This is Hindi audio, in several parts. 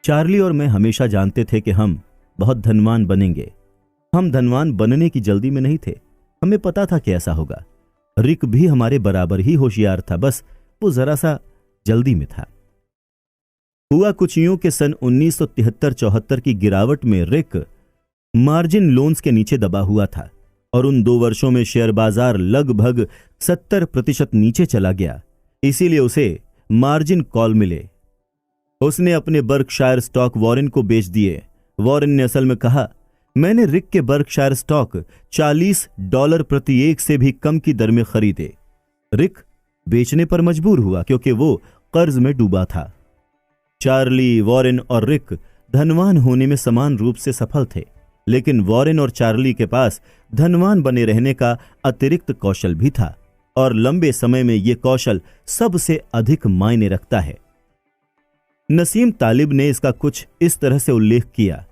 चार्ली और मैं हमेशा जानते थे कि हम बहुत धनवान बनेंगे। हम धनवान बनने की जल्दी में नहीं थे, हमें पता था कि ऐसा होगा। रिक भी हमारे बराबर ही होशियार था, बस वो जरा सा जल्दी में था। हुआ कुछ यूं कि सन 1973-74 की गिरावट में रिक मार्जिन लोन्स के नीचे दबा हुआ था और उन 2 वर्षों में शेयर बाजार लगभग 70% नीचे चला गया। इसीलिए उसे मार्जिन कॉल मिले। उसने अपने बर्कशायर स्टॉक वॉरेन को बेच दिए। वॉरेन ने असल में कहा, मैंने रिक के बर्कशायर स्टॉक $40 प्रति एक से भी कम की दर में खरीदे। रिक बेचने पर मजबूर हुआ क्योंकि वो कर्ज में डूबा था। चार्ली, वॉरेन और रिक धनवान होने में समान रूप से सफल थे, लेकिन वॉरेन और चार्ली के पास धनवान बने रहने का अतिरिक्त कौशल भी था और लंबे समय में यह कौशल सबसे अधिक मायने रखता है। नसीम तालिब ने इसका कुछ इस तरह से उल्लेख किया,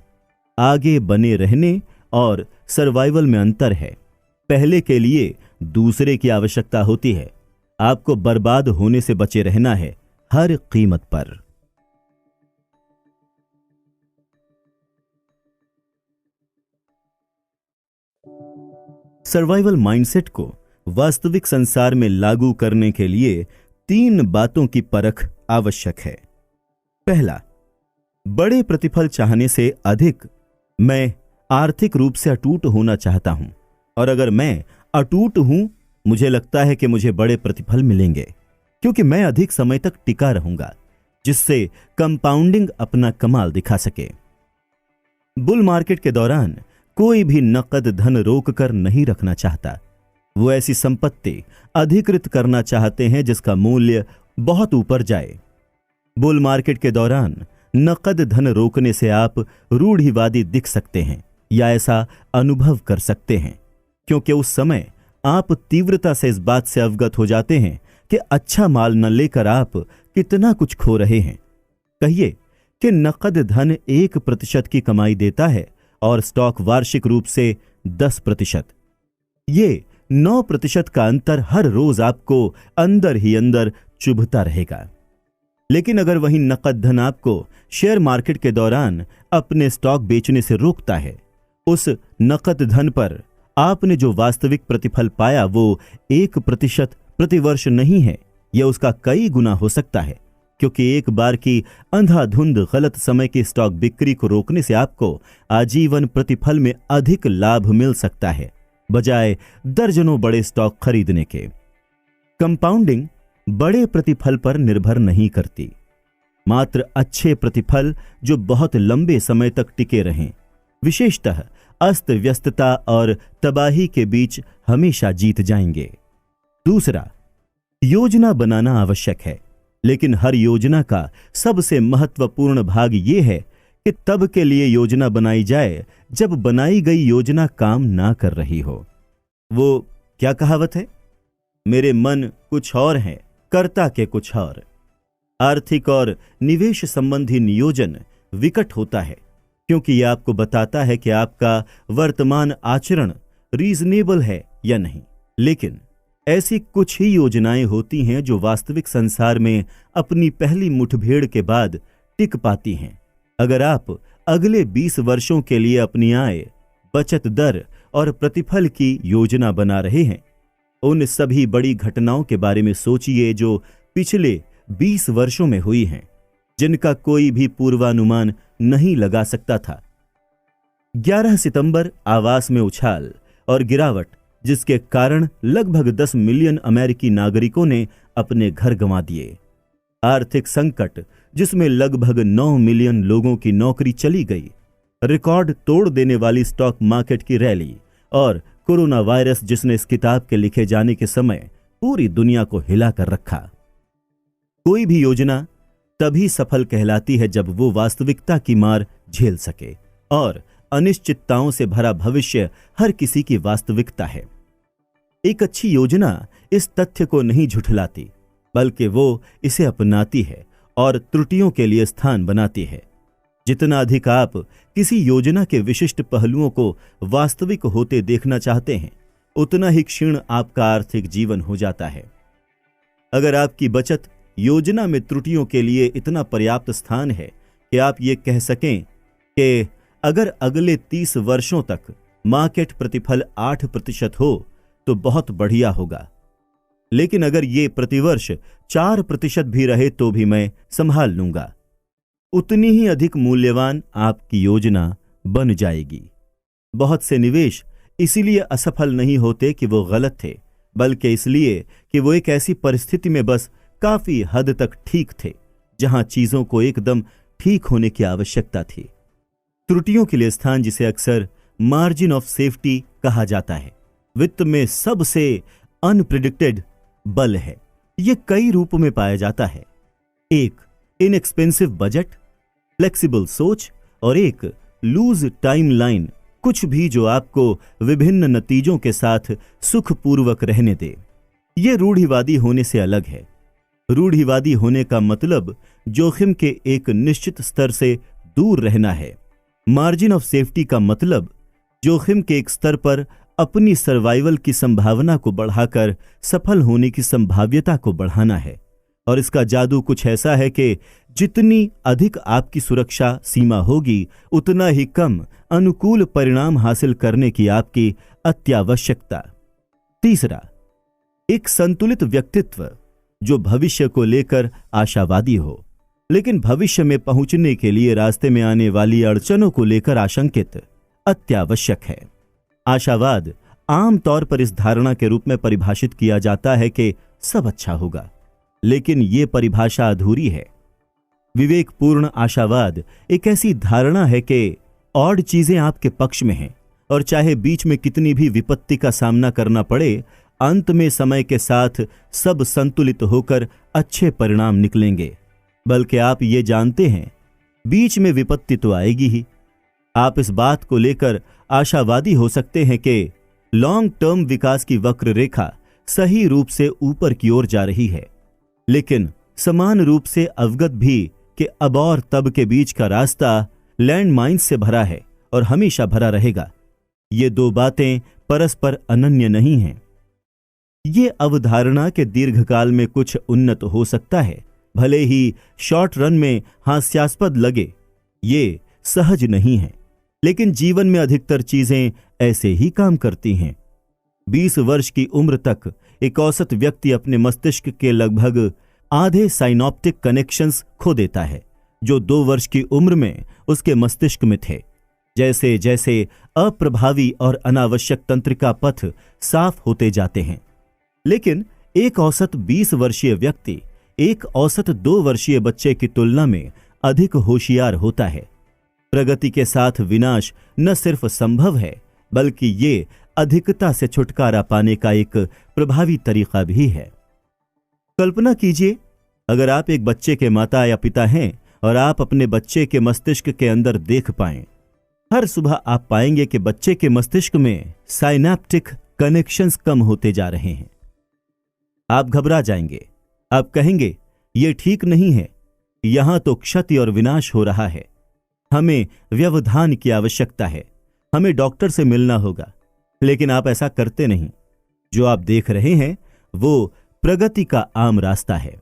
आगे बने रहने और सर्वाइवल में अंतर है। पहले के लिए दूसरे की आवश्यकता होती है। आपको बर्बाद होने से बचे रहना है हर कीमत पर। सर्वाइवल माइंडसेट को वास्तविक संसार में लागू करने के लिए 3 बातों की परख आवश्यक है। पहला, बड़े प्रतिफल चाहने से अधिक मैं आर्थिक रूप से अटूट होना चाहता हूं, और अगर मैं अटूट हूं, मुझे लगता है कि मुझे बड़े प्रतिफल मिलेंगे क्योंकि मैं अधिक समय तक टिका रहूंगा, जिससे कंपाउंडिंग अपना कमाल दिखा सके। बुल मार्केट के दौरान कोई भी नकद धन रोक कर नहीं रखना चाहता। वो ऐसी संपत्ति अधिकृत करना चाहते हैं जिसका मूल्य बहुत ऊपर जाए। बुल मार्केट के दौरान नकद धन रोकने से आप रूढ़िवादी दिख सकते हैं या ऐसा अनुभव कर सकते हैं, क्योंकि उस समय आप तीव्रता से इस बात से अवगत हो जाते हैं कि अच्छा माल न लेकर आप कितना कुछ खो रहे हैं। कहिए कि नकद धन 1% की कमाई देता है और स्टॉक वार्षिक रूप से 10%। ये 9% का अंतर हर रोज आपको अंदर ही अंदर चुभता रहेगा। लेकिन अगर वही नकद धन आपको शेयर मार्केट के दौरान अपने स्टॉक बेचने से रोकता है, उस नकद धन पर आपने जो वास्तविक प्रतिफल पाया वो 1% प्रतिवर्ष नहीं है, यह उसका कई गुना हो सकता है, क्योंकि एक बार की अंधाधुंध गलत समय की स्टॉक बिक्री को रोकने से आपको आजीवन प्रतिफल में अधिक लाभ मिल सकता है, बजाय दर्जनों बड़े स्टॉक खरीदने के। कंपाउंडिंग बड़े प्रतिफल पर निर्भर नहीं करती, मात्र अच्छे प्रतिफल जो बहुत लंबे समय तक टिके रहें, विशेषतः अस्त व्यस्तता और तबाही के बीच हमेशा जीत जाएंगे। दूसरा, योजना बनाना आवश्यक है, लेकिन हर योजना का सबसे महत्वपूर्ण भाग यह है कि तब के लिए योजना बनाई जाए जब बनाई गई योजना काम ना कर रही हो। वो क्या कहावत है, मेरे मन कुछ और है, कर्ता के कुछ और। आर्थिक और निवेश संबंधी नियोजन विकट होता है, क्योंकि यह आपको बताता है कि आपका वर्तमान आचरण रीजनेबल है या नहीं। लेकिन ऐसी कुछ ही योजनाएं होती हैं जो वास्तविक संसार में अपनी पहली मुठभेड़ के बाद टिक पाती हैं। अगर आप अगले 20 वर्षों के लिए अपनी आय, बचत दर और प्रतिफल की योजना बना रहे हैं, उन सभी बड़ी घटनाओं के बारे में सोचिए जो पिछले 20 वर्षों में हुई हैं, जिनका कोई भी पूर्वानुमान नहीं लगा सकता था। 11 सितंबर आवास में उछाल और गिरावट, जिसके कारण लगभग 10 मिलियन अमेरिकी नागरिकों ने अपने घर गंवा दिए। आर्थिक संकट, जिसमें लगभग 9 मिलियन लोगों की नौकरी चली गई। रिकॉर्ड तोड़ देने वाली स्टॉक मार्केट की रैली और कोरोना वायरस, जिसने इस किताब के लिखे जाने के समय पूरी दुनिया को हिला कर रखा। कोई भी योजना तभी सफल कहलाती है जब वो वास्तविकता की मार झेल सके, और अनिश्चितताओं से भरा भविष्य हर किसी की वास्तविकता है। एक अच्छी योजना इस तथ्य को नहीं झुठलाती, बल्कि वो इसे अपनाती है और त्रुटियों के लिए स्थान बनाती है। जितना अधिक आप किसी योजना के विशिष्ट पहलुओं को वास्तविक होते देखना चाहते हैं, उतना ही क्षीण आपका आर्थिक जीवन हो जाता है। अगर आपकी बचत योजना में त्रुटियों के लिए इतना पर्याप्त स्थान है कि आप ये कह सकें कि अगर अगले 30 वर्षों तक मार्केट प्रतिफल 8% हो तो बहुत बढ़िया होगा, लेकिन अगर ये प्रतिवर्ष 4% भी रहे तो भी मैं संभाल लूंगा। उतनी ही अधिक मूल्यवान आपकी योजना बन जाएगी। बहुत से निवेश इसीलिए असफल नहीं होते कि वो गलत थे, बल्कि इसलिए कि वो एक ऐसी परिस्थिति में बस काफी हद तक ठीक थे जहां चीजों को एकदम ठीक होने की आवश्यकता थी। त्रुटियों के लिए स्थान, जिसे अक्सर मार्जिन ऑफ सेफ्टी कहा जाता है, वित्त में सबसे अनप्रिडिक्टेड बल है। यह कई रूपों में पाया जाता है। एक इनएक्सपेंसिव बजट, फ्लेक्सिबल सोच और एक लूज टाइमलाइन, कुछ भी जो आपको विभिन्न नतीजों के साथ सुखपूर्वक रहने दे। यह रूढ़िवादी होने से अलग है। रूढ़िवादी होने का मतलब जोखिम के एक निश्चित स्तर से दूर रहना है। मार्जिन ऑफ सेफ्टी का मतलब जोखिम के एक स्तर पर अपनी सर्वाइवल की संभावना को बढ़ाकर सफल होने की संभाव्यता को बढ़ाना है। और इसका जादू कुछ ऐसा है कि जितनी अधिक आपकी सुरक्षा सीमा होगी, उतना ही कम अनुकूल परिणाम हासिल करने की आपकी अत्यावश्यकता। तीसरा, एक संतुलित व्यक्तित्व जो भविष्य को लेकर आशावादी हो, लेकिन भविष्य में पहुंचने के लिए रास्ते में आने वाली अड़चनों को लेकर आशंकित अत्यावश्यक है। आशावाद आमतौर पर इस धारणा के रूप में परिभाषित किया जाता है कि सब अच्छा होगा, लेकिन यह परिभाषा अधूरी है। विवेकपूर्ण आशावाद एक ऐसी धारणा है कि ऑड चीजें आपके पक्ष में हैं और चाहे बीच में कितनी भी विपत्ति का सामना करना पड़े, अंत में समय के साथ सब संतुलित होकर अच्छे परिणाम निकलेंगे। बल्कि आप ये जानते हैं, बीच में विपत्ति तो आएगी ही। आप इस बात को लेकर आशावादी हो सकते हैं कि लॉन्ग टर्म विकास की वक्र रेखा सही रूप से ऊपर की ओर जा रही है, लेकिन समान रूप से अवगत भी कि अब और तब के बीच का रास्ता लैंडमाइंस से भरा है और हमेशा भरा रहेगा। ये दो बातें परस्पर अनन्य नहीं हैं। ये अवधारणा के दीर्घकाल में कुछ उन्नत हो सकता है, भले ही शॉर्ट रन में हास्यास्पद लगे, ये सहज नहीं है, लेकिन जीवन में अधिकतर चीजें ऐसे ही काम करती हैं। 20 वर्ष की उम्र तक एक औसत व्यक्ति अपने मस्तिष्क के लगभग आधे साइनॉप्टिक कनेक्शंस खो देता है, जो 2 वर्ष की उम्र में उसके मस्तिष्क में थे। जैसे जैसे अप्रभावी और अनावश्यक तंत्रिका पथ साफ होते जाते हैं। लेकिन एक औसत 20 वर्षीय व्यक्ति एक औसत 2 वर्षीय बच्चे की तुलना में अधिक होशियार होता है। प्रगति के साथ विनाश न सिर्फ संभव है, बल्कि ये अधिकता से छुटकारा पाने का एक प्रभावी तरीका भी है। कल्पना कीजिए, अगर आप एक बच्चे के माता या पिता हैं और आप अपने बच्चे के मस्तिष्क के अंदर देख पाएं, हर सुबह आप पाएंगे कि बच्चे के मस्तिष्क में साइनैप्टिक कनेक्शंस कम होते जा रहे हैं। आप घबरा जाएंगे। आप कहेंगे, यह ठीक नहीं है, यहां तो क्षति और विनाश हो रहा है। हमें व्यवधान की आवश्यकता है, हमें डॉक्टर से मिलना होगा। लेकिन आप ऐसा करते नहीं। जो आप देख रहे हैं वो प्रगति का आम रास्ता है।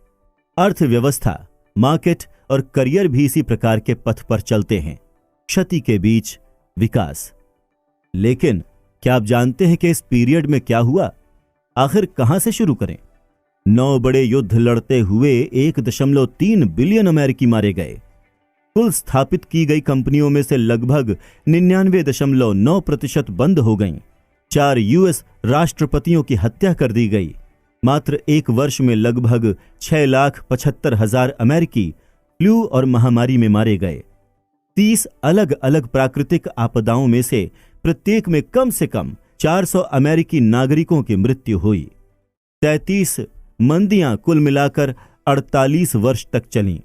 अर्थव्यवस्था, मार्केट और करियर भी इसी प्रकार के पथ पर चलते हैं, क्षति के बीच विकास। लेकिन क्या आप जानते हैं कि इस पीरियड में क्या हुआ? आखिर कहां से शुरू करें? 9 बड़े युद्ध लड़ते हुए 1.3 बिलियन अमेरिकी मारे गए। कुल स्थापित की गई कंपनियों में से लगभग 99.9% बंद हो गईं। 4 यूएस राष्ट्रपतियों की हत्या कर दी गई। मात्र 1 वर्ष में लगभग 6,75,000 अमेरिकी फ्लू और महामारी में मारे गए। 30 अलग अलग प्राकृतिक आपदाओं में से प्रत्येक में कम से कम 400 अमेरिकी नागरिकों की मृत्यु हुई। 33 मंदियां कुल मिलाकर 48 वर्ष तक चलीं।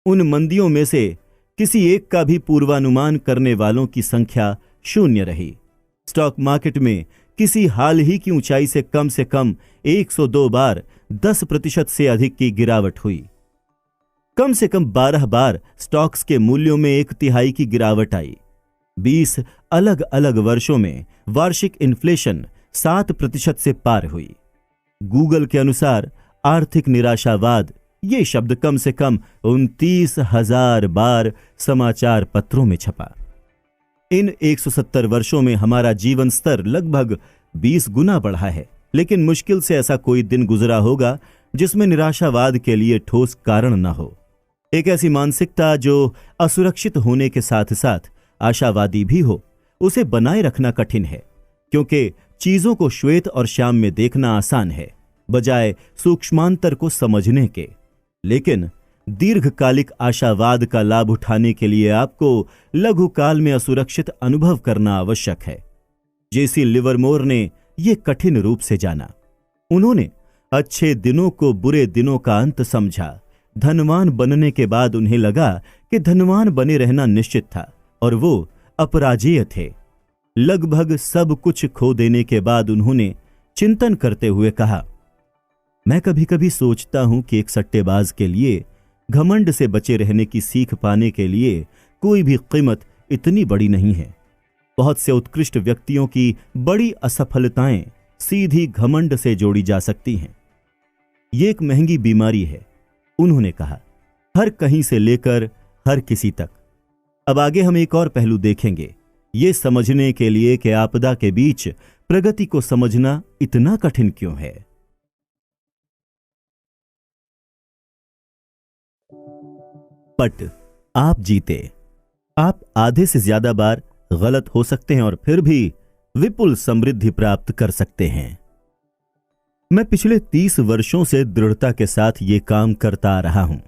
उन मंदियों में से किसी एक का भी पूर्वानुमान करने वालों की संख्या 0 रही। स्टॉक मार्केट में किसी हाल ही की ऊंचाई से कम 102 बार 10% से अधिक की गिरावट हुई। कम से कम 12 बार स्टॉक्स के मूल्यों में 1/3 की गिरावट आई। 20 अलग अलग वर्षों में वार्षिक इन्फ्लेशन 7% से पार हुई। गूगल के अनुसार आर्थिक निराशावाद ये शब्द कम से कम 29,000 बार समाचार पत्रों में छपा। इन 170 वर्षों में हमारा जीवन स्तर लगभग 20 गुना बढ़ा है, लेकिन मुश्किल से ऐसा कोई दिन गुजरा होगा जिसमें निराशावाद के लिए ठोस कारण न हो। एक ऐसी मानसिकता जो असुरक्षित होने के साथ साथ आशावादी भी हो, उसे बनाए रखना कठिन है, क्योंकि चीजों को श्वेत और श्याम में देखना आसान है बजाय सूक्ष्मांतर को समझने के। लेकिन दीर्घकालिक आशावाद का लाभ उठाने के लिए आपको लघुकाल में असुरक्षित अनुभव करना आवश्यक है। जेसी लिवरमोर ने यह कठिन रूप से जाना। उन्होंने अच्छे दिनों को बुरे दिनों का अंत समझा। धनवान बनने के बाद उन्हें लगा कि धनवान बने रहना निश्चित था और वो अपराजेय थे। लगभग सब कुछ खो देने के बाद उन्होंने चिंतन करते हुए कहा, मैं कभी कभी सोचता हूं कि एक सट्टेबाज के लिए घमंड से बचे रहने की सीख पाने के लिए कोई भी कीमत इतनी बड़ी नहीं है। बहुत से उत्कृष्ट व्यक्तियों की बड़ी असफलताएं सीधी घमंड से जोड़ी जा सकती हैं। ये एक महंगी बीमारी है, उन्होंने कहा, हर कहीं से लेकर हर किसी तक। अब आगे हम एक और पहलू देखेंगे, ये समझने के लिए कि आपदा के बीच प्रगति को समझना इतना कठिन क्यों है। पट आप जीते। आप आधे से ज्यादा बार गलत हो सकते हैं और फिर भी विपुल समृद्धि प्राप्त कर सकते हैं। मैं पिछले 30 वर्षों से दृढ़ता के साथ ये काम करता आ रहा हूं।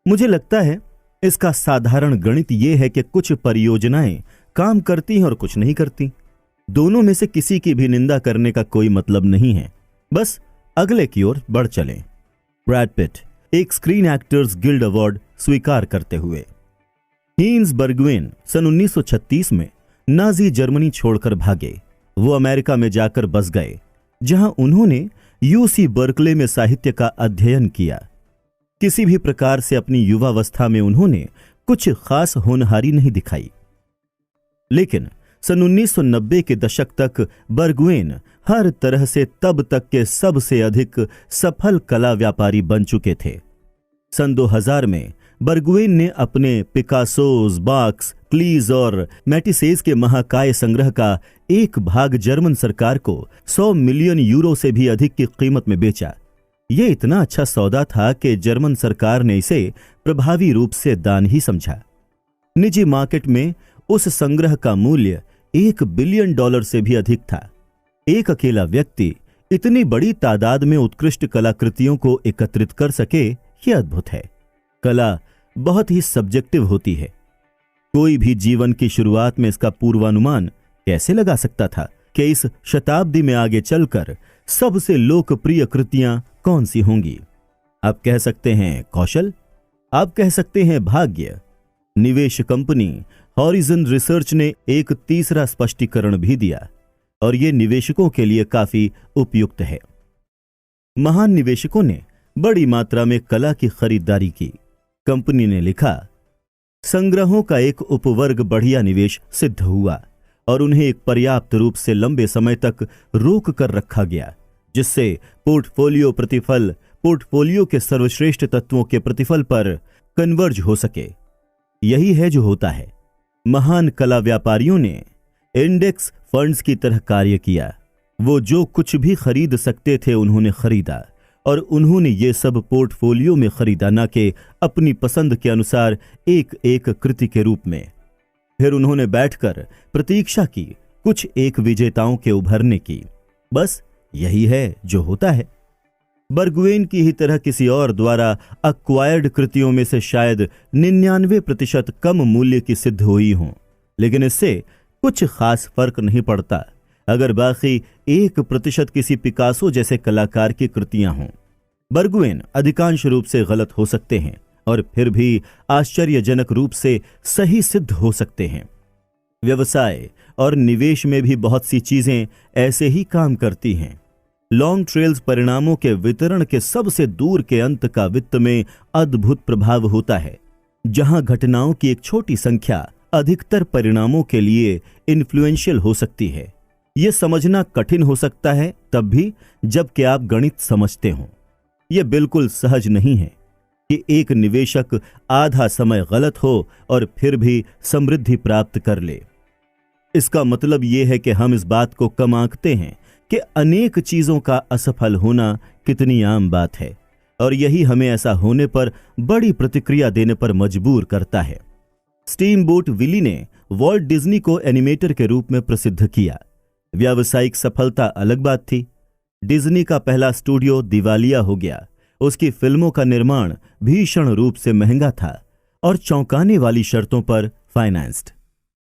मुझे लगता है इसका साधारण गणित यह है कि कुछ परियोजनाएं काम करती हैं और कुछ नहीं करती। दोनों में से किसी की भी निंदा करने का कोई मतलब नहीं है, बस अगले की ओर बढ़ चलें। ब्रैड पिट एक स्क्रीन एक्टर्स गिल्ड अवार्ड स्वीकार करते हुए। हीन्स बर्गुएन सन 1936 में नाजी जर्मनी छोड़कर भागे। वो अमेरिका में जाकर बस गए, जहां उन्होंने यूसी बर्कले में साहित्य का अध्ययन किया। किसी भी प्रकार से अपनी युवावस्था में उन्होंने कुछ खास होनहारी नहीं दिखाई, लेकिन सन 1990 के दशक तक बर्गुएन हर तरह से तब तक के सबसे अधिक सफल कला व्यापारी बन चुके थे। सन 2000 में बर्गुएन ने अपने पिकासोस, बाक्स, क्लीज और मैटिसेस के महाकाय संग्रह का एक भाग जर्मन सरकार को 100 मिलियन यूरो से भी अधिक की कीमत में बेचा। यह इतना अच्छा सौदा था कि जर्मन सरकार ने इसे प्रभावी रूप से दान ही समझा। निजी मार्केट में उस संग्रह का मूल्य $1 बिलियन से भी अधिक था। एक अकेला व्यक्ति इतनी बड़ी तादाद में उत्कृष्ट कलाकृतियों को एकत्रित कर सके, यह अद्भुत है। कला बहुत ही सब्जेक्टिव होती है। कोई भी जीवन की शुरुआत में इसका पूर्वानुमान कैसे लगा सकता था कि इस शताब्दी में आगे चलकर सबसे लोकप्रिय कृतियां कौन सी होंगी। आप कह सकते हैं कौशल, आप कह सकते हैं भाग्य। निवेश कंपनी हॉरिजन रिसर्च ने एक तीसरा स्पष्टीकरण भी दिया और यह निवेशकों के लिए काफी उपयुक्त है। महान निवेशकों ने बड़ी मात्रा में कला की खरीदारी की। कंपनी ने लिखा, संग्रहों का एक उपवर्ग बढ़िया निवेश सिद्ध हुआ और उन्हें एक पर्याप्त रूप से लंबे समय तक रोक कर रखा गया, जिससे पोर्टफोलियो प्रतिफल पोर्टफोलियो के सर्वश्रेष्ठ तत्वों के प्रतिफल पर कन्वर्ज हो सके। यही है जो होता है। महान कला व्यापारियों ने इंडेक्स फंड्स की तरह कार्य किया। वो जो कुछ भी खरीद सकते थे उन्होंने खरीदा और उन्होंने ये सब पोर्टफोलियो में खरीदा, न कि अपनी पसंद के अनुसार एक एक कृति के रूप में। फिर उन्होंने बैठकर प्रतीक्षा की कुछ एक विजेताओं के उभरने की। बस यही है जो होता है। बर्गुएन की ही तरह किसी और द्वारा अक्वायर्ड कृतियों में से शायद 99% कम मूल्य की सिद्ध हुई हों, लेकिन इससे कुछ खास फर्क नहीं पड़ता अगर बाकी 1% किसी पिकासो जैसे कलाकार की कृतियां हों। बर्गुएन अधिकांश रूप से गलत हो सकते हैं और फिर भी आश्चर्यजनक रूप से सही सिद्ध हो सकते हैं। व्यवसाय और निवेश में भी बहुत सी चीजें ऐसे ही काम करती हैं। लॉन्ग ट्रेल्स परिणामों के वितरण के सबसे दूर के अंत का वित्त में अद्भुत प्रभाव होता है, जहां घटनाओं की एक छोटी संख्या अधिकतर परिणामों के लिए इन्फ्लुएंशियल हो सकती है। यह समझना कठिन हो सकता है तब भी जबकि आप गणित समझते हों। यह बिल्कुल सहज नहीं है। कि एक निवेशक आधा समय गलत हो और फिर भी समृद्धि प्राप्त कर ले। इसका मतलब यह है कि हम इस बात को कम आंकते हैं कि अनेक चीजों का असफल होना कितनी आम बात है, और यही हमें ऐसा होने पर बड़ी प्रतिक्रिया देने पर मजबूर करता है। स्टीमबोट विली ने वॉल्ट डिज्नी को एनिमेटर के रूप में प्रसिद्ध किया। व्यावसायिक सफलता अलग बात थी। डिज्नी का पहला स्टूडियो दिवालिया हो गया। उसकी फिल्मों का निर्माण भीषण रूप से महंगा था और चौंकाने वाली शर्तों पर फाइनेंस्ड।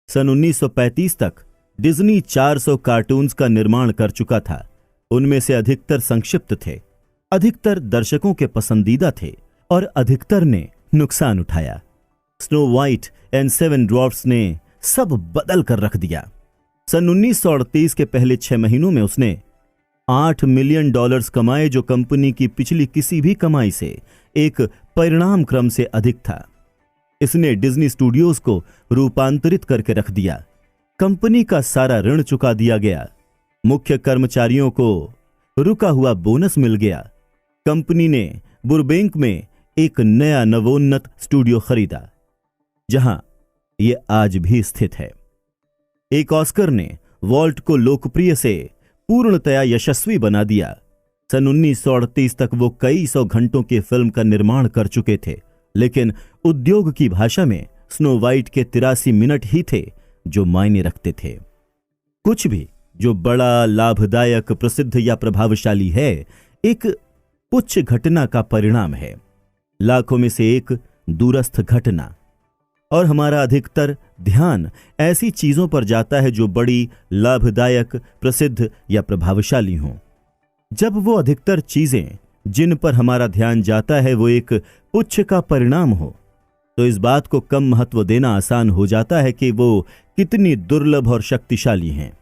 सन 1935 तक डिज्नी 400 कार्टून्स का निर्माण कर चुका था। उनमें से अधिकतर संक्षिप्त थे, अधिकतर दर्शकों के पसंदीदा थे और अधिकतर ने नुकसान उठाया। Snow white and seven dwarfs ने सब बदल कर रख दिया। सन 1938 के पहले 6 महीनों में उसने $8 मिलियन कमाए, जो कंपनी की पिछली किसी भी कमाई से एक परिणाम क्रम से अधिक था। इसने डिज्नी स्टूडियोज को रूपांतरित करके रख दिया। कंपनी का सारा ऋण चुका दिया गया। मुख्य कर्मचारियों को रुका हुआ बोनस मिल गया। कंपनी ने बुरबेंक में एक नया नवोन्नत स्टूडियो खरीदा, जहां यह आज भी स्थित है। एक ऑस्कर ने वॉल्ट को लोकप्रिय से पूर्णतया यशस्वी बना दिया। सन 1938 तक वो कई सौ घंटों की फिल्म का निर्माण कर चुके थे, लेकिन उद्योग की भाषा में स्नो वाइट के 83 मिनट ही थे जो मायने रखते थे। कुछ भी जो बड़ा, लाभदायक, प्रसिद्ध या प्रभावशाली है, एक पुच्छ घटना का परिणाम है, लाखों में से एक दूरस्थ घटना। और हमारा अधिकतर ध्यान ऐसी चीजों पर जाता है जो बड़ी, लाभदायक, प्रसिद्ध या प्रभावशाली हों। जब वो अधिकतर चीजें जिन पर हमारा ध्यान जाता है वो एक पुच्छ का परिणाम हो, तो इस बात को कम महत्व देना आसान हो जाता है कि वो कितनी दुर्लभ और शक्तिशाली हैं।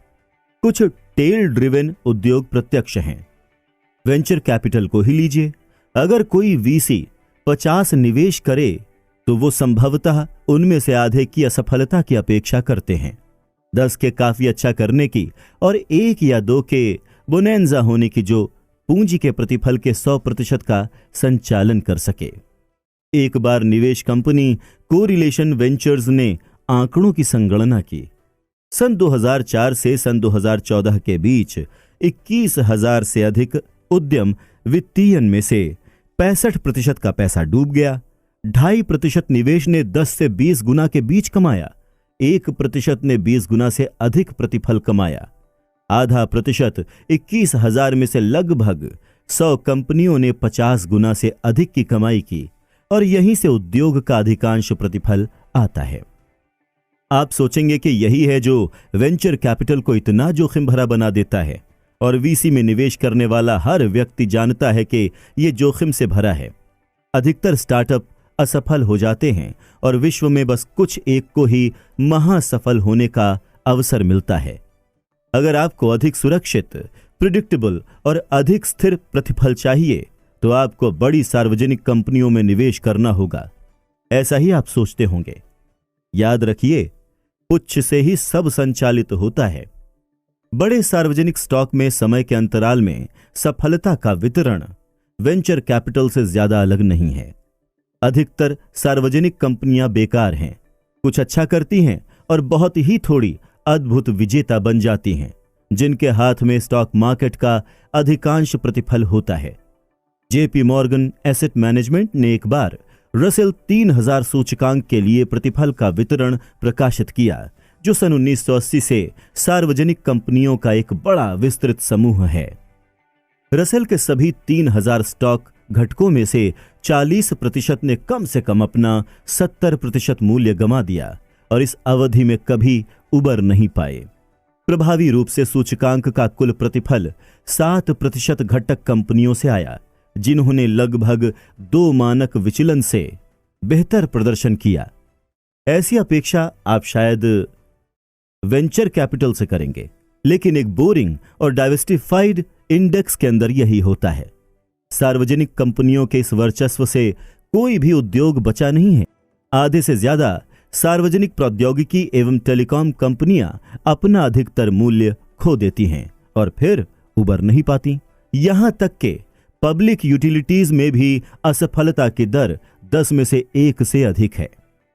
कुछ टेल ड्रिवन उद्योग प्रत्यक्ष हैं। वेंचर कैपिटल को ही लीजिए। अगर कोई वीसी 50 निवेश करे तो वो संभवतः उनमें से आधे की असफलता की अपेक्षा करते हैं, 10 के काफी अच्छा करने की और 1 या 2 के बोनेंजा होने की, जो पूंजी के प्रतिफल के 100% का संचालन कर सके। एक बार निवेश कंपनी कोरिलेशन वेंचर्स ने आंकड़ों की संगणना की। सन 2004 से सन 2014 के बीच 21,000 से अधिक उद्यम वित्तीयन में से 65% का पैसा डूब गया। 2.5% निवेश ने 10 से 20 गुना के बीच कमाया। 1% ने 20 गुना से अधिक प्रतिफल कमाया। 0.5% 21,000 में से लगभग 100 कंपनियों ने 50 गुना से अधिक की कमाई की, और यहीं से उद्योग का अधिकांश प्रतिफल आता है। आप सोचेंगे कि यही है जो वेंचर कैपिटल को इतना जोखिम भरा बना देता है, और वीसी में निवेश करने वाला हर व्यक्ति जानता है कि यह जोखिम से भरा है। अधिकतर स्टार्टअप असफल हो जाते हैं और विश्व में बस कुछ एक को ही महासफल होने का अवसर मिलता है। अगर आपको अधिक सुरक्षित, प्रिडिक्टेबल और अधिक स्थिर प्रतिफल चाहिए तो आपको बड़ी सार्वजनिक कंपनियों में निवेश करना होगा। ऐसा ही आप सोचते होंगे। याद रखिए, पुच्छ से ही सब संचालित होता है। बड़े सार्वजनिक स्टॉक में समय के अंतराल में सफलता का वितरण वेंचर कैपिटल से ज्यादा अलग नहीं है। अधिकतर सार्वजनिक कंपनियां बेकार हैं, कुछ अच्छा करती हैं और बहुत ही थोड़ी अद्भुत विजेता बन जाती हैं, जिनके हाथ में स्टॉक मार्केट का अधिकांश प्रतिफल होता है। जेपी मॉर्गन एसेट मैनेजमेंट ने एक बार रसेल 3000 सूचकांक के लिए प्रतिफल का वितरण प्रकाशित किया, जो सन 1980 से सार्वजनिक कंपनियों का एक बड़ा विस्तृत समूह है। रसेल के सभी 3000 स्टॉक घटकों में से 40% ने कम से कम अपना 70% मूल्य गंवा दिया और इस अवधि में कभी उबर नहीं पाए। प्रभावी रूप से सूचकांक का कुल प्रतिफल 7% घटक कंपनियों से आया, जिन्होंने लगभग 2 मानक विचलन से बेहतर प्रदर्शन किया। ऐसी अपेक्षा आप शायद वेंचर कैपिटल से करेंगे, लेकिन एक बोरिंग और डाइवर्सिफाइड इंडेक्स के अंदर यही होता है। सार्वजनिक कंपनियों के इस वर्चस्व से कोई भी उद्योग बचा नहीं है। आधे से ज्यादा सार्वजनिक प्रौद्योगिकी एवं टेलीकॉम कंपनियां अपना अधिकतर मूल्य खो देती हैं और फिर उबर नहीं पाती। यहां तक कि पब्लिक यूटिलिटीज में भी असफलता की दर 10 में से 1 से अधिक है।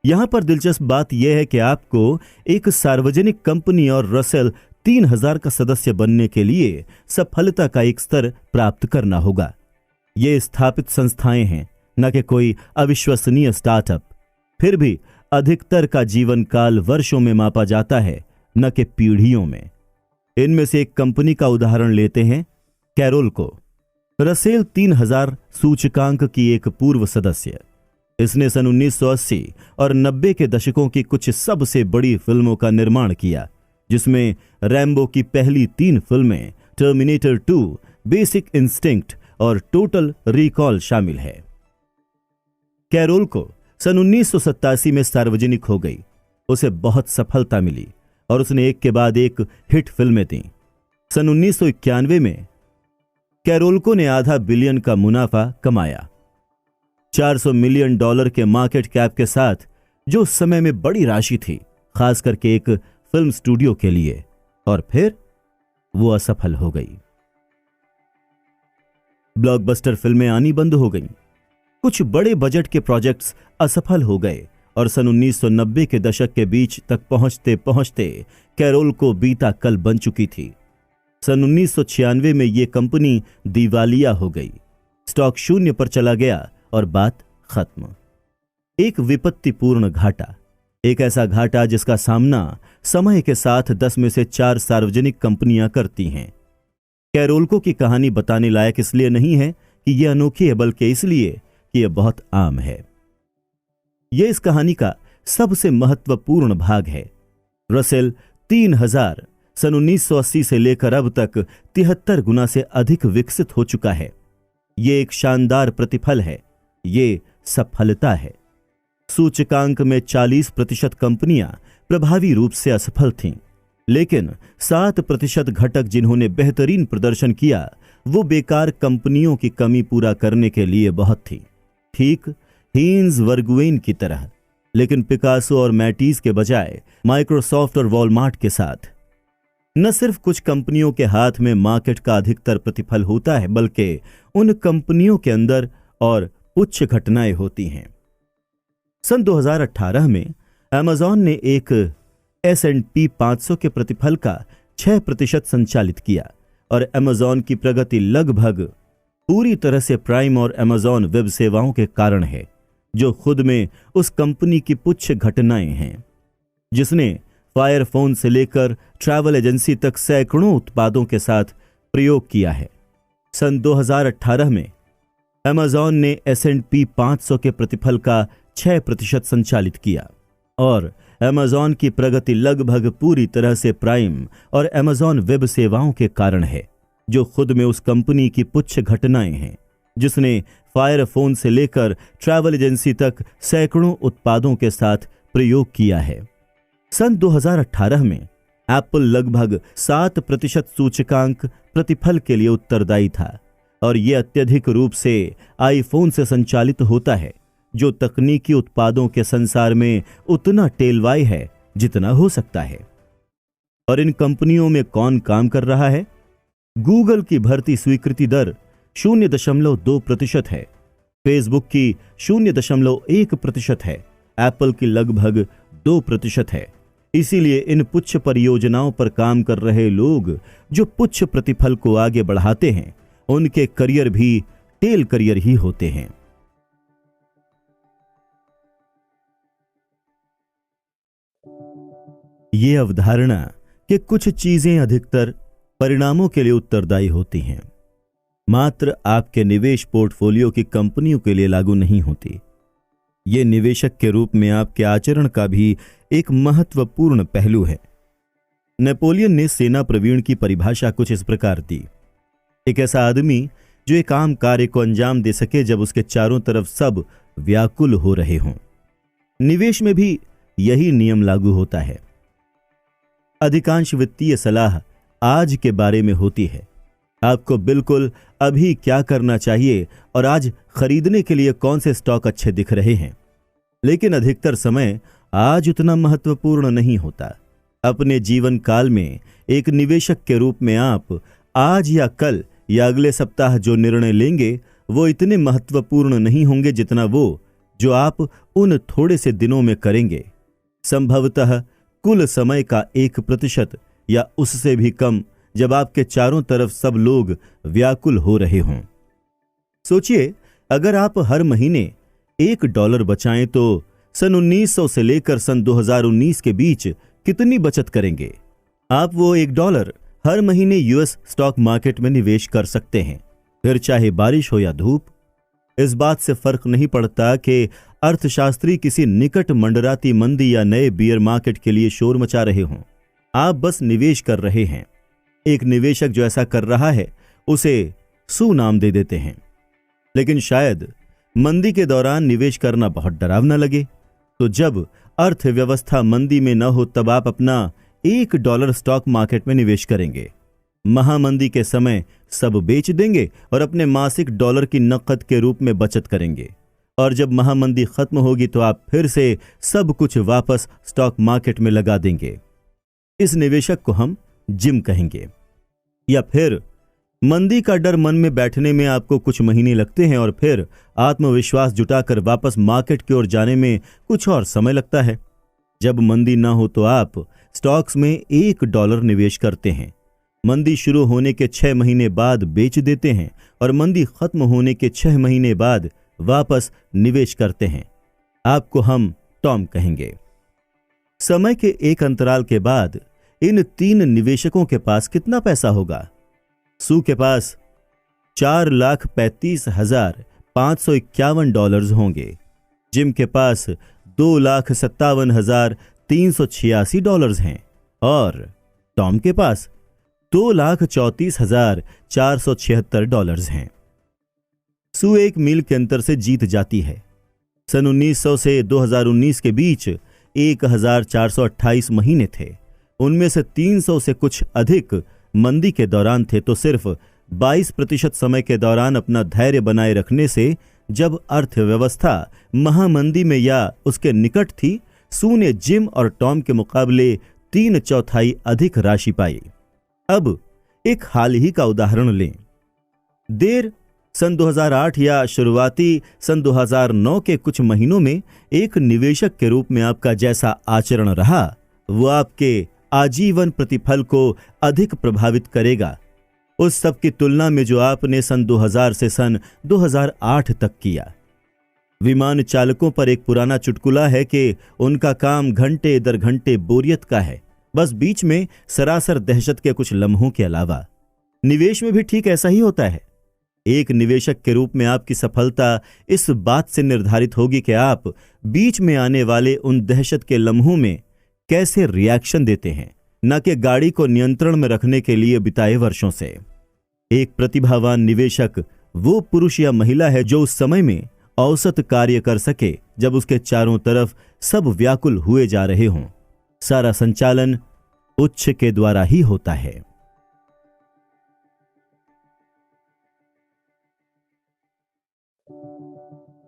यहां पर दिलचस्प बात यह है कि आपको एक सार्वजनिक कंपनी और रसेल 3000 का सदस्य बनने के लिए सफलता का एक स्तर प्राप्त करना होगा। ये स्थापित संस्थाएं हैं, न कि कोई अविश्वसनीय स्टार्टअप। फिर भी अधिकतर का जीवन काल वर्षों में मापा जाता है, न कि पीढ़ियों में। इनमें से एक कंपनी का उदाहरण लेते हैं, कैरोल को। रसेल 3000 सूचकांक की एक पूर्व सदस्य। इसने सन 1980 और 90 के दशकों की कुछ सबसे बड़ी फिल्मों का निर्माण किया, जिसमें रैम्बो की पहली 3 फिल्में, टर्मिनेटर 2, बेसिक इंस्टिंक्ट और टोटल रिकॉल शामिल है। कैरोल को सन 1987 में सार्वजनिक हो गई। उसे बहुत सफलता मिली और उसने एक के बाद एक हिट फिल्में दी। सन 1991 में कैरोल्को ने $500 बिलियन का मुनाफा कमाया, $400 मिलियन के मार्केट कैप के साथ, जो उस समय में बड़ी राशि थी, खास करके एक फिल्म स्टूडियो के लिए। और फिर वो असफल हो गई। ब्लॉकबस्टर फिल्में आनी बंद हो गईं। कुछ बड़े बजट के प्रोजेक्ट्स असफल हो गए और सन 1990 के दशक के बीच तक पहुंचते पहुंचते कैरोल को बीता कल बन चुकी थी। सन 1996 में यह कंपनी दिवालिया हो गई, स्टॉक शून्य पर चला गया और बात खत्म। एक विपत्तिपूर्ण घाटा, एक ऐसा घाटा जिसका सामना समय के साथ 10 में से 4 सार्वजनिक कंपनियां करती हैं। कैरोल्को की कहानी बताने लायक इसलिए नहीं है कि यह अनोखी है, बल्कि इसलिए कि यह बहुत आम है। यह इस कहानी का सबसे महत्वपूर्ण भाग है। रसेल 3000 सन 1980 से लेकर अब तक 73 गुना से अधिक विकसित हो चुका है। यह एक शानदार प्रतिफल है, ये सफलता है। सूचकांक में 40% कंपनियां प्रभावी रूप से असफल थीं, लेकिन 7% घटक जिन्होंने बेहतरीन प्रदर्शन किया, वो बेकार कंपनियों की कमी पूरा करने के लिए बहुत थी। ठीक हीन्स वर्गुएन की तरह, लेकिन पिकासो और मैटीज के बजाय माइक्रोसॉफ्ट और वॉलमार्ट के साथ। न सिर्फ कुछ कंपनियों के हाथ में मार्केट का अधिकतर प्रतिफल होता है, बल्कि उन कंपनियों के अंदर और उच्च घटनाएं होती हैं। सन 2018 में अमेज़न ने एक S&P 500 के प्रतिफल का 6% संचालित किया और अमेज़न की प्रगति लगभग पूरी तरह से प्राइम और अमेज़न वेब सेवाओं के कारण है, जो खुद में उस कंपनी की पुच्छ घटनाएं हैं, जिसने फायरफोन से लेकर ट्रैवल एजेंसी तक सैकड़ों उत्पादों के साथ प्रयोग किया है। सन 2018 में अमेज़न ने S&P 500 के प्रतिफल का 6% संचालित किया और अमेज़न की प्रगति लगभग पूरी तरह से प्राइम और अमेज़न वेब सेवाओं के कारण है, जो खुद में उस कंपनी की पुच्छ घटनाएं हैं, जिसने फायरफोन से लेकर ट्रैवल एजेंसी तक सैकड़ों उत्पादों के साथ प्रयोग किया है। सन 2018 में एप्पल लगभग 7% सूचकांक प्रतिफल के लिए उत्तरदायी था और यह अत्यधिक रूप से आईफोन से संचालित होता है, जो तकनीकी उत्पादों के संसार में उतना टेलवाई है जितना हो सकता है। और इन कंपनियों में कौन काम कर रहा है? गूगल की भर्ती स्वीकृति दर 0.2% है, फेसबुक की 0.1% है, एप्पल की लगभग 2% है। इसीलिए इन पुच्छ परियोजनाओं पर काम कर रहे लोग जो पुच्छ प्रतिफल को आगे बढ़ाते हैं, उनके करियर भी टेल करियर ही होते हैं। ये अवधारणा कि कुछ चीजें अधिकतर परिणामों के लिए उत्तरदायी होती हैं, मात्र आपके निवेश पोर्टफोलियो की कंपनियों के लिए लागू नहीं होती। ये निवेशक के रूप में आपके आचरण का भी एक महत्वपूर्ण पहलू है। नेपोलियन ने सेना प्रवीण की परिभाषा कुछ इस प्रकार दी: एक ऐसा आदमी जो एक आम कार्य को अंजाम दे सके जब उसके चारों तरफ सब व्याकुल हो रहे हों। निवेश में भी यही नियम लागू होता है। अधिकांश वित्तीय सलाह आज के बारे में होती है, आपको बिल्कुल अभी क्या करना चाहिए और आज खरीदने के लिए कौन से स्टॉक अच्छे दिख रहे हैं। लेकिन अधिकतर समय आज उतना महत्वपूर्ण नहीं होता। अपने जीवन काल में एक निवेशक के रूप में आप आज या कल या अगले सप्ताह जो निर्णय लेंगे वो इतने महत्वपूर्ण नहीं होंगे जितना वो जो आप उन थोड़े से दिनों में करेंगे। संभवतः कुल समय का 1% या उससे भी कम, जब आपके चारों तरफ सब लोग व्याकुल हो रहे हों। सोचिए, अगर आप हर महीने $1 बचाएं तो सन 1900 से लेकर सन 2019 के बीच कितनी बचत करेंगे? आप वो $1 हर महीने यूएस स्टॉक मार्केट में निवेश कर सकते हैं, फिर चाहे बारिश हो या धूप। इस बात से फर्क नहीं पड़ता कि अर्थशास्त्री किसी निकट मंडराती मंदी या नए बियर मार्केट के लिए शोर मचा रहे हों। आप बस निवेश कर रहे हैं। एक निवेशक जो ऐसा कर रहा है उसे सू नाम दे देते हैं। लेकिन शायद मंदी के दौरान निवेश करना बहुत डरावना लगे, तो जब अर्थव्यवस्था मंदी में न हो तब आप अपना $1 स्टॉक मार्केट में निवेश करेंगे। महामंदी के समय सब बेच देंगे और अपने मासिक $1 की नकद के रूप में बचत करेंगे, और जब महामंदी खत्म होगी तो आप फिर से सब कुछ वापस स्टॉक मार्केट में लगा देंगे। इस निवेशक को हम जिम कहेंगे। या फिर मंदी का डर मन में बैठने में आपको कुछ महीने लगते हैं और फिर आत्मविश्वास जुटाकर वापस मार्केट की ओर जाने में कुछ और समय लगता है। जब मंदी ना हो तो आप स्टॉक्स में $1 निवेश करते हैं, मंदी शुरू होने के 6 महीने बाद बेच देते हैं और मंदी खत्म होने के 6 महीने बाद वापस निवेश करते हैं। आपको हम टॉम कहेंगे। समय के एक अंतराल के बाद इन 3 निवेशकों के पास कितना पैसा होगा? सू के पास $4,35,551 होंगे। जिम के पास $2,57,386 हैं और टॉम के पास $2,34,476 हैं। सू 1 मील के अंतर से जीत जाती है। सन 1900 से 2019 के बीच 1,428 महीने थे। उनमें से 300 से कुछ अधिक मंदी के दौरान थे, तो सिर्फ 22% समय के दौरान अपना धैर्य बनाए रखने से, जब अर्थव्यवस्था महामंदी में या उसके निकट थी, सू ने जिम और टॉम के मुकाबले 3/4 अधिक राशि पाई। अब एक हाल ही का उदाहरण लें। देर सन 2008 या शुरुआती सन 2009 के कुछ महीनों में एक निवेशक के रूप में आपका जैसा आचरण रहा, वो आपके आजीवन प्रतिफल को अधिक प्रभावित करेगा उस सब की तुलना में जो आपने सन 2000 से सन 2008 तक किया। विमान चालकों पर एक पुराना चुटकुला है कि उनका काम घंटे दर घंटे बोरियत का है, बस बीच में सरासर दहशत के कुछ लम्हों के अलावा। निवेश में भी ठीक ऐसा ही होता है। एक निवेशक के रूप में आपकी सफलता इस बात से निर्धारित होगी कि आप बीच में आने वाले उन दहशत के लम्हों में कैसे रिएक्शन देते हैं, न कि गाड़ी को नियंत्रण में रखने के लिए बिताए वर्षों से। एक प्रतिभावान निवेशक वो पुरुष या महिला है जो उस समय में औसत कार्य कर सके जब उसके चारों तरफ सब व्याकुल हुए जा रहे हों। सारा संचालन उच्च के द्वारा ही होता है।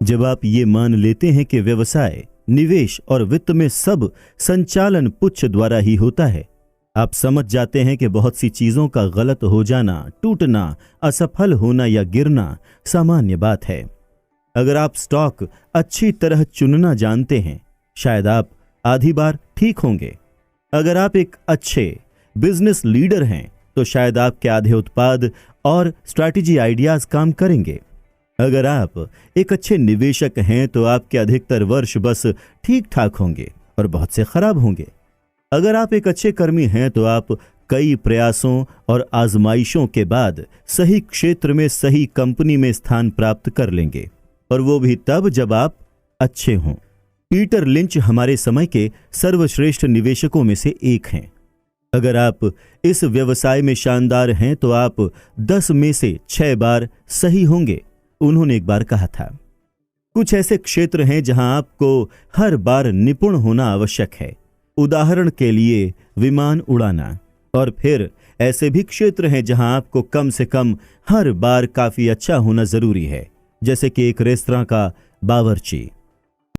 जब आप ये मान लेते हैं कि व्यवसाय, निवेश और वित्त में सब संचालन पुच्छ द्वारा ही होता है, आप समझ जाते हैं कि बहुत सी चीजों का गलत हो जाना, टूटना, असफल होना या गिरना सामान्य बात है। अगर आप स्टॉक अच्छी तरह चुनना जानते हैं, शायद आप आधी बार ठीक होंगे। अगर आप एक अच्छे बिजनेस लीडर हैं, तो शायद आपके आधे उत्पाद और स्ट्रैटेजी आइडियाज काम करेंगे। अगर आप एक अच्छे निवेशक हैं, तो आपके अधिकतर वर्ष बस ठीक ठाक होंगे और बहुत से खराब होंगे। अगर आप एक अच्छे कर्मी हैं, तो आप कई प्रयासों और आजमाइशों के बाद सही क्षेत्र में, सही कंपनी में स्थान प्राप्त कर लेंगे, और वो भी तब जब आप अच्छे हों। पीटर लिंच हमारे समय के सर्वश्रेष्ठ निवेशकों में से एक हैं। अगर आप इस व्यवसाय में शानदार हैं, तो आप 10 में से 6 बार सही होंगे। उन्होंने एक बार कहा था, कुछ ऐसे क्षेत्र हैं जहां आपको हर बार निपुण होना आवश्यक है, उदाहरण के लिए विमान उड़ाना, और फिर ऐसे भी क्षेत्र हैं जहां आपको कम से कम हर बार काफी अच्छा होना जरूरी है, जैसे कि एक रेस्तरां का बावर्ची।